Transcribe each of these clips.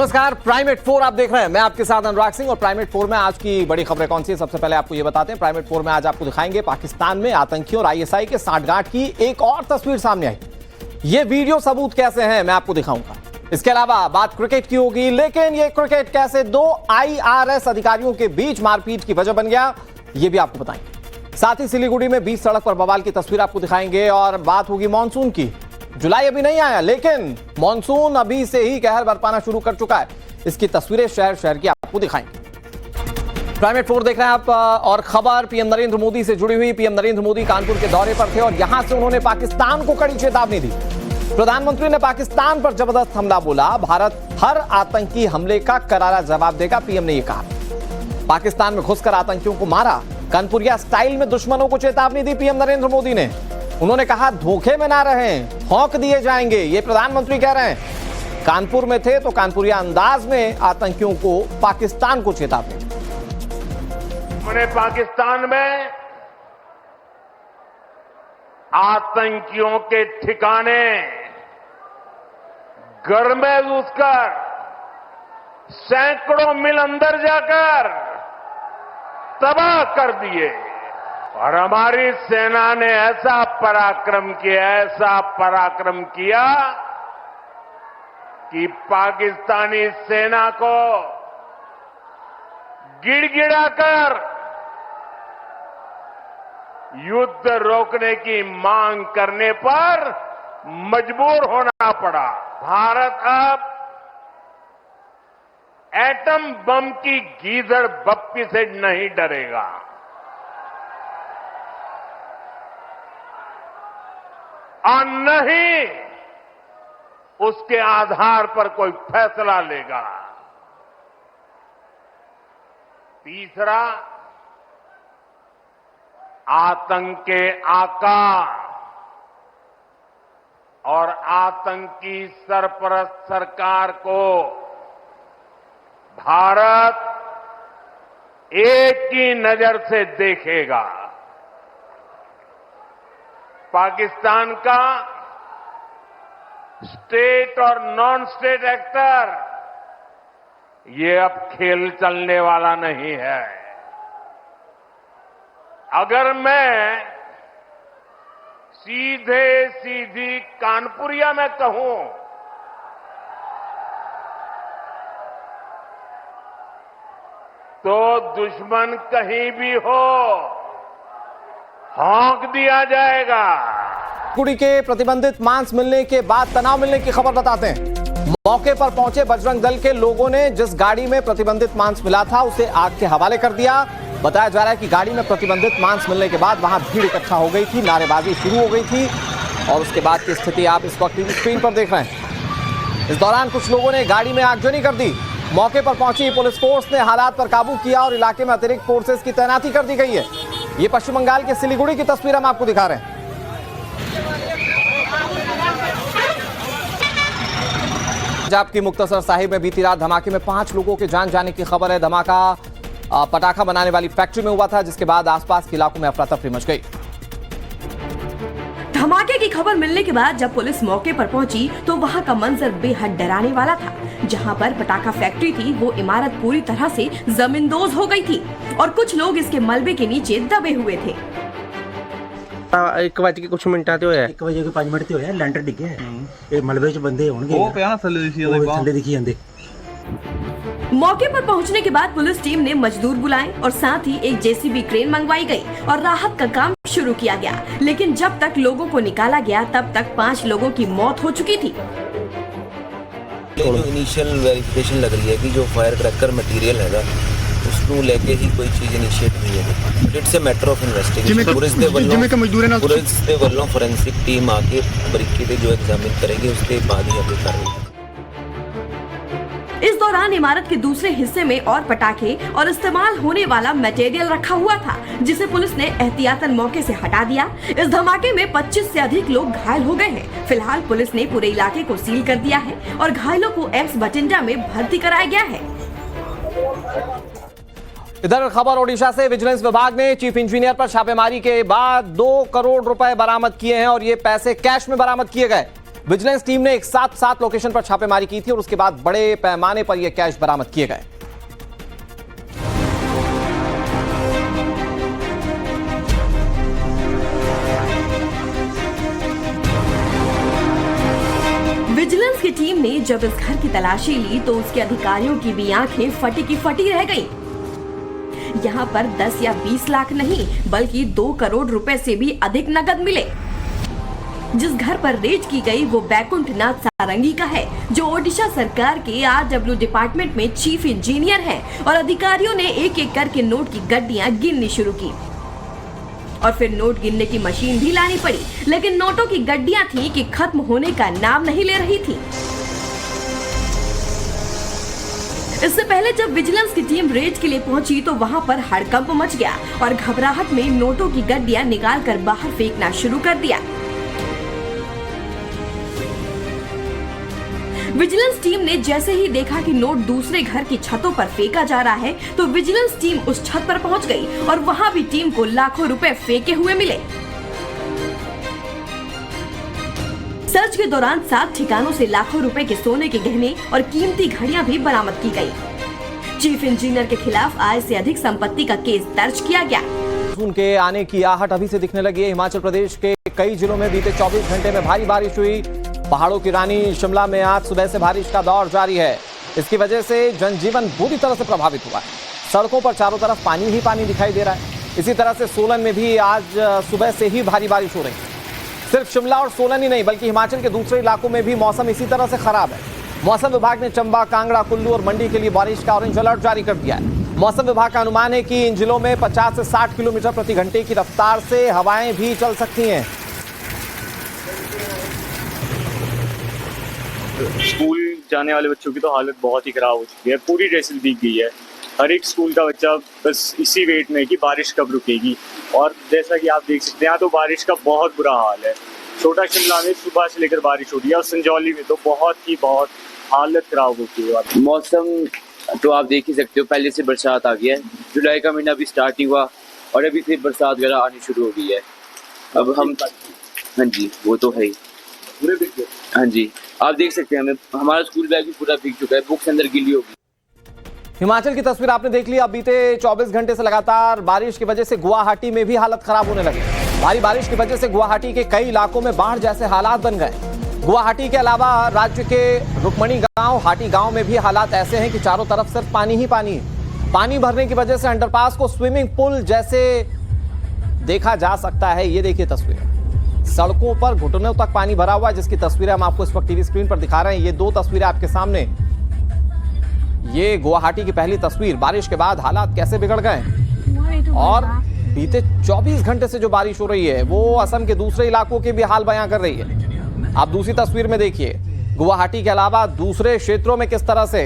नमस्कार, प्राइमेट 4 आप देख रहे हैं। मैं आपके साथ अनुराग सिंह और प्राइमेट 4 में आज की बड़ी खबरें कौन सी है सबसे पहले आपको ये बताते हैं। प्राइमेट 4 में आज आपको दिखाएंगे पाकिस्तान में आतंकियों और आईएसआई के सांठगांठ की एक और तस्वीर सामने आई। ये वीडियो सबूत कैसे हैं मैं आपको दिखाऊंगा। इसके अलावा बात क्रिकेट की होगी, लेकिन ये क्रिकेट कैसे दो आईआरएस अधिकारियों के बीच मारपीट की वजह बन गया ये भी आपको बताएंगे। साथ ही सिलीगुड़ी में बीच सड़क पर बवाल की तस्वीर आपको दिखाएंगे और बात होगी मानसून की। जुलाई अभी नहीं आया लेकिन मानसून अभी से ही कहर बरपाना शुरू कर चुका है। इसकी तस्वीरें शहर शहर की आपको दिखाएंगे। प्राइमेट 4 देख रहे हैं आप और खबर पीएम नरेंद्र मोदी से जुड़ी हुई। पीएम नरेंद्र मोदी कानपुर के दौरे पर थे और यहां से उन्होंने पाकिस्तान को कड़ी चेतावनी दी। प्रधानमंत्री ने पाकिस्तान पर जबरदस्त हमला बोला। भारत हर आतंकी हमले का करारा जवाब देगा, पीएम ने यह कहा। पाकिस्तान में घुसकर आतंकियों को मारा, कानपुरिया स्टाइल में दुश्मनों को चेतावनी दी पीएम नरेंद्र मोदी ने। उन्होंने कहा धोखे में ना रहें, फौंक दिए जाएंगे, ये प्रधानमंत्री कह रहे हैं। कानपुर में थे तो कानपुरिया अंदाज में आतंकियों को पाकिस्तान को चेतावनी दी। हमने पाकिस्तान में आतंकियों के ठिकाने घर में घुसकर सैकड़ों मील अंदर जाकर तबाह कर दिए और हमारी सेना ने ऐसा पराक्रम किया कि पाकिस्तानी सेना को गिड़गिड़ाकर युद्ध रोकने की मांग करने पर मजबूर होना पड़ा। भारत अब एटम बम की गीदड़ बप्पी से नहीं डरेगा। और नहीं उसके आधार पर कोई फैसला लेगा। तीसरा, आतंक के आका और आतंकी सरपरस्त सरकार को भारत एक ही नजर से देखेगा। पाकिस्तान का स्टेट और नॉन स्टेट एक्टर ये अब खेल चलने वाला नहीं है। अगर मैं सीधी कानपुरिया में कहूं तो दुश्मन कहीं भी हो हाँक दिया जाएगा। कुड़ी के प्रतिबंधित मांस मिलने के बाद तनाव मिलने की खबर बताते हैं। मौके पर पहुंचे बजरंग दल के लोगों ने जिस गाड़ी में प्रतिबंधित मांस मिला था उसे आग के हवाले कर दिया। बताया जा रहा है कि गाड़ी में प्रतिबंधित मांस मिलने के बाद वहां भीड़ इकट्ठा हो गई थी, नारेबाजी शुरू हो गई थी और उसके बाद की स्थिति आप इस वक्त स्क्रीन पर देख रहे हैं। इस दौरान कुछ लोगों ने गाड़ी में आगजनी कर दी। मौके पर पहुंची पुलिस फोर्स ने हालात पर काबू किया और इलाके में अतिरिक्त फोर्सेस की तैनाती कर दी गई है। ये पश्चिम बंगाल के सिलीगुड़ी की तस्वीर हम आपको दिखा रहे हैं। पंजाब की मुक्तसर साहिब में बीती रात धमाके में 5 लोगों के जान जाने की खबर है। धमाका पटाखा बनाने वाली फैक्ट्री में हुआ था, जिसके बाद आसपास के इलाकों में अफरा तफरी मच गई। धमाके की खबर मिलने के बाद जब पुलिस मौके पर पहुंची तो वहां का मंजर बेहद डराने वाला था। जहां पर पटाखा फैक्ट्री थी वो इमारत पूरी तरह से जमींदोज हो गई थी और कुछ लोग इसके मलबे के नीचे दबे हुए थे। 1 बज के कुछ मिनट आते होया 1 बजे के 5 मिनट ते होया लैंटर डिगे ये मलबे च बंदे होणगे ਉਹ ਪਿਆ ਥੱਲੇ दिखी ਜਾਂਦੇ। मौके पर पहुंचने के बाद पुलिस टीम ने मजदूर बुलाए और साथ ही एक जेसीबी क्रेन मंगवाई गई और राहत का काम शुरू किया गया। लेकिन जब तक लोगों को निकाला गया तब तक 5 लोगों की मौत हो चुकी थी। जो इनिशियल वेरिफिकेशन लग रही है कि जो फायर क्रैकर मटेरियल हैगा उसको लेके ही कोई चीज इनिशिएट हुई है। It's a matter of investigation. Police दे ਵੱਲੋਂ फोरेंसिक टीम आके बारीकी जो एग्जामिन करेगी उसके बाद ही आगे कार्रवाई। इस दौरान इमारत के दूसरे हिस्से में और पटाखे और इस्तेमाल होने वाला मटेरियल रखा हुआ था, जिसे पुलिस ने एहतियातन मौके से हटा दिया। इस धमाके में 25 से अधिक लोग घायल हो गए हैं। फिलहाल पुलिस ने पूरे इलाके को सील कर दिया है और घायलों को एम्स बठिंडा में भर्ती कराया गया है। इधर खबर ओडिशा से। विजिलेंस विभाग ने चीफ इंजीनियर पर छापेमारी के बाद 2 करोड़ रुपए बरामद किए हैं और ये पैसे कैश में बरामद किए गए। विजिलेंस टीम ने एक साथ 7 लोकेशन पर छापेमारी की थी और उसके बाद बड़े पैमाने पर यह कैश बरामद किए गए। विजिलेंस की टीम ने जब इस घर की तलाशी ली तो उसके अधिकारियों की भी आंखें फटी की फटी रह गईं। यहाँ पर 10 या 20 लाख नहीं बल्कि 2 करोड़ रुपए से भी अधिक नकद मिले। जिस घर पर रेड की गई वो बैकुंठनाथ सारंगी का है, जो ओडिशा सरकार के RW डिपार्टमेंट में चीफ इंजीनियर हैं और अधिकारियों ने एक एक करके नोट की गड्डियां गिननी शुरू की और फिर नोट गिनने की मशीन भी लानी पड़ी, लेकिन नोटों की गड्डियां थी कि खत्म होने का नाम नहीं ले रही थी। इससे पहले जब विजिलेंस की टीम रेड के लिए पहुंची तो वहां पर हड़कंप मच गया और घबराहट में नोटों की गड्डियां निकालकर बाहर फेंकना शुरू कर दिया। विजिलेंस टीम ने जैसे ही देखा कि नोट दूसरे घर की छतों पर फेंका जा रहा है तो विजिलेंस टीम उस छत पर पहुंच गई और वहां भी टीम को लाखों रुपए फेंके हुए मिले। सर्च के दौरान 7 ठिकानों से लाखों रुपए के सोने के गहने और कीमती घड़ियां भी बरामद की गई। चीफ इंजीनियर के खिलाफ आय से अधिक संपत्ति का केस दर्ज किया गया। उनके आने की आहट अभी से दिखने लगी है। हिमाचल प्रदेश के कई जिलों में बीते 24 घंटे में भारी बारिश हुई। पहाड़ों की रानी शिमला में आज सुबह से बारिश का दौर जारी है। इसकी वजह से जनजीवन बुरी तरह से प्रभावित हुआ है। सड़कों पर चारों तरफ पानी ही पानी दिखाई दे रहा है। इसी तरह से सोलन में भी आज सुबह से ही भारी बारिश हो रही है। सिर्फ शिमला और सोलन ही नहीं बल्कि हिमाचल के दूसरे इलाकों में भी मौसम इसी तरह से खराब है। मौसम विभाग ने चंबा, कांगड़ा, कुल्लू और मंडी के लिए बारिश का ऑरेंज अलर्ट जारी कर दिया है। मौसम विभाग का अनुमान है कि इन जिलों में 50 से 60 किलोमीटर प्रति घंटे की रफ्तार से हवाएं भी चल सकती हैं। स्कूल जाने वाले बच्चों की तो हालत बहुत ही खराब हो चुकी है। पूरी ड्रेसेस भीग गई है। हर एक स्कूल का बच्चा बस इसी वेट में कि बारिश कब रुकेगी। और जैसा कि आप देख सकते हैं यहाँ तो बारिश का बहुत बुरा हाल है। छोटा शिमला में सुबह से लेकर बारिश हो रही है और संजौली में तो बहुत हालत खराब होती है। मौसम तो आप देख ही सकते हो, पहले से बरसात आ गया है। जुलाई का महीना भी स्टार्ट ही हुआ और अभी फिर बरसात वगैरह आनी शुरू हो गई है। अब हम हाँ जी वो तो है ही पूरे भीग गए। हाँ जी आप देख सकते हैं हमारा स्कूल बैग भी पूरा भीग चुका है। बुक्स अंदर गीली होगी। हिमाचल की तस्वीर आपने देख ली। अब बीते 24 घंटे से लगातार बारिश की वजह से गुवाहाटी में भी हालत खराब होने लगी। भारी बारिश की वजह से गुवाहाटी के कई इलाकों में बाढ़ जैसे हालात बन गए। गुवाहाटी के अलावा राज्य के रुक्मणी गांव, हाटी गांव में भी हालात ऐसे हैं कि चारों तरफ सिर्फ पानी ही पानी है। पानी भरने की वजह से अंडरपास को स्विमिंग पूल जैसे देखा जा सकता है। ये देखिए तस्वीर, सड़कों पर घुटनों तक पानी भरा हुआ है, जिसकी तस्वीरें हम आपको इस वक्त टीवी स्क्रीन पर दिखा रहे हैं। ये 2 तस्वीरें आपके सामने। ये गुवाहाटी की पहली तस्वीर। बारिश के बाद हालात कैसे बिगड़ गए और बीते 24 घंटे से जो बारिश हो रही है वो असम के दूसरे इलाकों के भी हाल बयां कर रही है। आप दूसरी तस्वीर में देखिए, गुवाहाटी के अलावा दूसरे क्षेत्रों में किस तरह से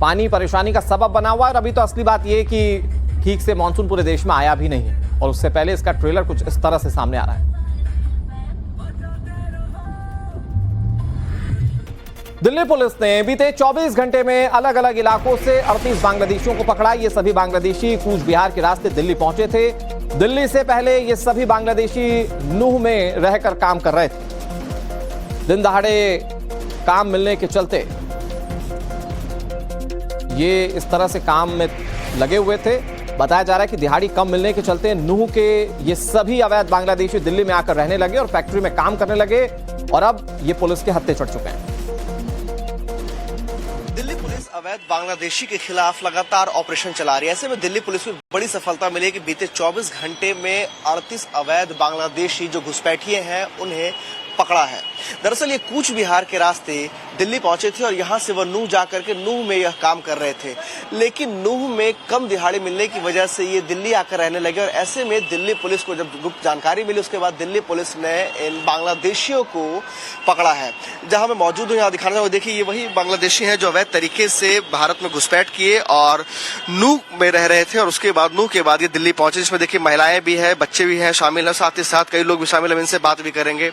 पानी परेशानी का सबब बना हुआ है। और अभी तो असली बात यह कि ठीक से मानसून पूरे देश में आया भी नहीं है और उससे पहले इसका ट्रेलर कुछ इस तरह से सामने आ रहा है। दिल्ली पुलिस ने बीते 24 घंटे में अलग अलग इलाकों से 38 बांग्लादेशियों को पकड़ा। ये सभी बांग्लादेशी कूच बिहार के रास्ते दिल्ली पहुंचे थे। दिल्ली से पहले ये सभी बांग्लादेशी नूह में रहकर काम कर रहे थे। दिन दहाड़े काम मिलने के चलते ये इस तरह से काम में लगे हुए थे। बताया जा रहा है कि दिहाड़ी कम मिलने के चलते नूह के ये सभी अवैध बांग्लादेशी दिल्ली में आकर रहने लगे और फैक्ट्री में काम करने लगे और अब ये पुलिस के हत्थे चढ़ चुके हैं। दिल्ली पुलिस अवैध बांग्लादेशी के खिलाफ लगातार ऑपरेशन चला रही है। ऐसे में दिल्ली पुलिस को बड़ी सफलता मिली कि बीते 24 घंटे में 38 अवैध बांग्लादेशी जो घुसपैठिए हैं उन्हें पकड़ा है। दरअसल ये कूच बिहार के रास्ते दिल्ली पहुंचे थे और यहां से वह नूह जाकर के नूह में यह काम कर रहे थे, लेकिन नूह में कम दिहाड़ी मिलने की वजह से ये दिल्ली आकर रहने लगे। और ऐसे में दिल्ली पुलिस को जब गुप्त जानकारी मिली उसके बाद दिल्ली पुलिस ने इन बांग्लादेशियों को पकड़ा है। जहां मैं मौजूद हूं यहाँ दिखाना चाहूंगा, देखिए ये वही बांग्लादेशी हैं जो अवैध तरीके से भारत में घुसपैठ किए और नूह में रह रहे थे और उसके बाद नूह के बाद ये दिल्ली पहुंचे। जिसमें देखिए महिलाएं भी है, बच्चे भी हैं शामिल है, साथ ही साथ कई लोग भी शामिल है। इनसे बात भी करेंगे।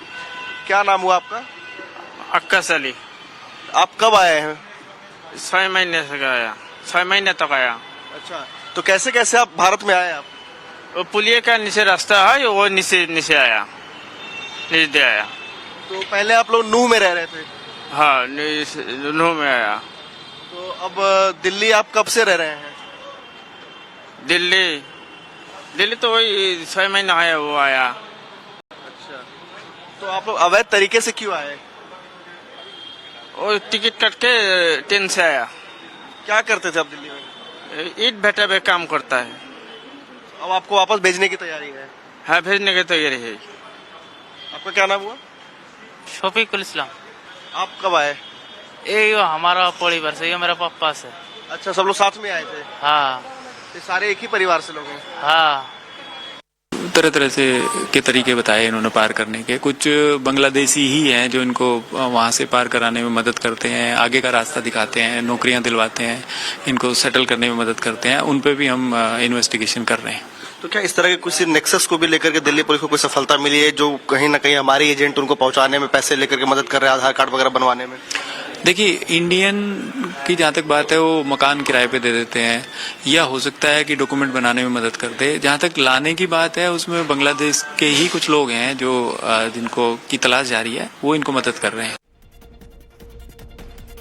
क्या नाम हुआ आपका? अक्कस अली। आप कब आए हैं? 6 महीने से आया, 6 महीने तक आया। अच्छा, तो कैसे कैसे आप भारत में आए? आप वो पुलिया का नीचे रास्ता है, वो नीचे आया, नीचे आया। तो पहले आप लोग नूह में रह रहे थे, हाँ नूह में आया। तो अब दिल्ली आप कब से रह रहे हैं? दिल्ली तो वही 6 महीना आया, वो आया। अच्छा, तो आप लोग अवैध तरीके से क्यों आए? वो टिकट कट के ट्रेन से आया। क्या करते थे आप दिल्ली में? ईट भट्टा पे काम करता है। अब आपको वापस भेजने की तैयारी है? हाँ, भेजने की तैयारी है। आपका क्या नाम हुआ? शफीकुल इस्लाम। आप कब आए? ये हमारा परिवार से, ये मेरा पापा से। अच्छा, सब लोग साथ में आए थे? हाँ। ये सारे एक ही परिवार से लोग हैं? हाँ। तरह तरह से के तरीके बताए इन्होंने पार करने के। कुछ बांग्लादेशी ही हैं जो इनको वहाँ से पार कराने में मदद करते हैं, आगे का रास्ता दिखाते हैं, नौकरियाँ दिलवाते हैं, इनको सेटल करने में मदद करते हैं। उन पे भी हम इन्वेस्टिगेशन कर रहे हैं। तो क्या इस तरह के कुछ नेक्सस को भी लेकर के दिल्ली पुलिस को कोई सफलता मिली है, जो कहीं ना कहीं हमारे एजेंट उनको पहुंचाने में, पैसे लेकर के मदद कर रहे हैं आधार कार्ड वगैरह बनवाने में? देखिए, इंडियन की जहाँ तक बात है वो मकान किराए पे दे देते हैं, या हो सकता है कि डॉक्यूमेंट बनाने में मदद कर दे। जहाँ तक लाने की बात है उसमें बांग्लादेश के ही कुछ लोग हैं जो जिनको की तलाश जारी है, वो इनको मदद कर रहे हैं।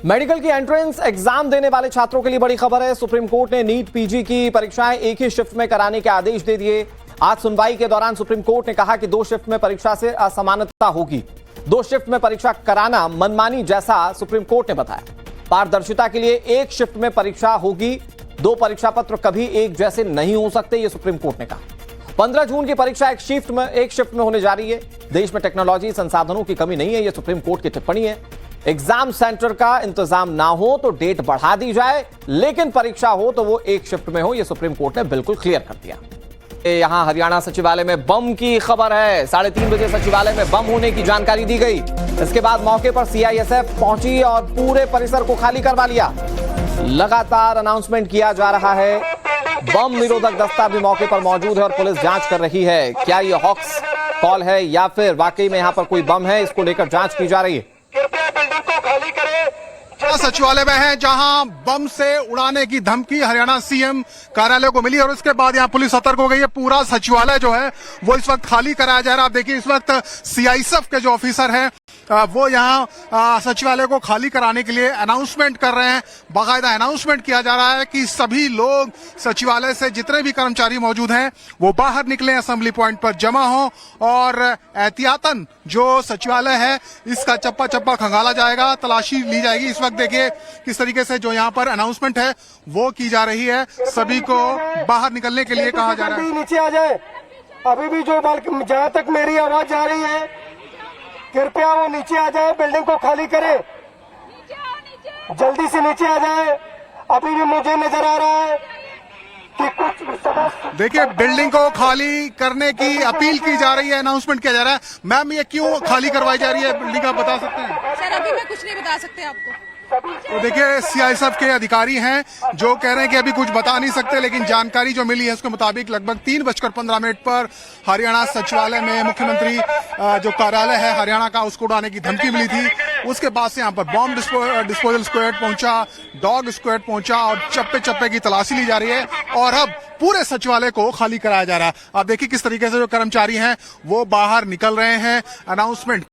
मेडिकल की एंट्रेंस एग्जाम देने वाले छात्रों के लिए बड़ी खबर है। सुप्रीम कोर्ट ने नीट पीजी की परीक्षाएं एक ही शिफ्ट में कराने के आदेश दे दिए। आज सुनवाई के दौरान सुप्रीम कोर्ट ने कहा कि 2 शिफ्ट में परीक्षा से असमानता होगी। 2 शिफ्ट में परीक्षा कराना मनमानी जैसा सुप्रीम कोर्ट ने बताया। पारदर्शिता के लिए 1 शिफ्ट में परीक्षा होगी। 2 परीक्षा पत्र कभी एक जैसे नहीं हो सकते, यह सुप्रीम कोर्ट ने कहा। 15 जून की परीक्षा एक शिफ्ट में होने जा रही है। देश में टेक्नोलॉजी संसाधनों की कमी नहीं है, यह सुप्रीम कोर्ट की टिप्पणी है। एग्जाम सेंटर का इंतजाम ना हो तो डेट बढ़ा दी जाए, लेकिन परीक्षा हो तो वो 1 शिफ्ट में हो, यह सुप्रीम कोर्ट ने बिल्कुल क्लियर कर दिया। यहां हरियाणा सचिवालय में बम की खबर है। 3:30 बजे सचिवालय में बम होने की जानकारी दी गई। इसके बाद मौके पर सीआईएसएफ पहुंची और पूरे परिसर को खाली करवा लिया। लगातार अनाउंसमेंट किया जा रहा है। बम निरोधक दस्ता भी मौके पर मौजूद है और पुलिस जांच कर रही है। क्या यह हॉक्स कॉल है या फिर वाकई में यहां पर कोई बम है, इसको लेकर जांच की जा रही है। सचिवालय में है जहां बम से उड़ाने की धमकी हरियाणा सीएम कार्यालय को मिली और उसके बाद यहां पुलिस सतर्क हो गई है। पूरा सचिवालय जो है वो इस वक्त खाली कराया जा रहा है। आप देखिए, इस वक्त सीआईएसएफ के जो ऑफिसर हैं वो यहां सचिवालय को खाली कराने के लिए अनाउंसमेंट कर रहे हैं। बाकायदा अनाउंसमेंट किया जा रहा है कि सभी लोग सचिवालय से, जितने भी कर्मचारी मौजूद हैं, वो बाहर निकले, असेंबली पॉइंट पर जमा हो और एहतियातन जो सचिवालय है इसका चप्पा चप्पा खंगाला जाएगा, तलाशी ली जाएगी। इस वक्त देखिए किस तरीके से जो यहाँ पर अनाउंसमेंट है वो की जा रही है। सभी को बाहर निकलने के लिए कहा जा रहा है। नीचे आ जाए। अभी भी जो जहाँ तक मेरी आवाज जा रही है, कृपया वो नीचे आ जाए, बिल्डिंग को खाली करे, जल्दी से नीचे आ जाए। अभी भी मुझे नजर आ रहा है कि कुछ देखिए बिल्डिंग को खाली करने की अपील की जा रही है, अनाउंसमेंट किया जा रहा है। मैम, ये क्यों खाली करवाई जा रही है बिल्डिंग, आप बता सकते हैं? सर, अभी मैं कुछ नहीं बता सकते आपको। तो देखिए, सीआईएसएफ के अधिकारी हैं जो कह रहे हैं कि अभी कुछ बता नहीं सकते, लेकिन जानकारी जो मिली है उसके मुताबिक लगभग 3:15 पर हरियाणा सचिवालय में मुख्यमंत्री जो कार्यालय है हरियाणा का, उसको उड़ाने की धमकी मिली थी। उसके बाद से यहाँ पर बॉम्ब डिस्पोजल स्क्वाड पहुंचा, डॉग स्क्वाड पहुंचा और चप्पे चप्पे की तलाशी ली जा रही है और अब पूरे सचिवालय को खाली कराया जा रहा है। आप देखिए किस तरीके से जो कर्मचारी हैं वो बाहर निकल रहे हैं। अनाउंसमेंट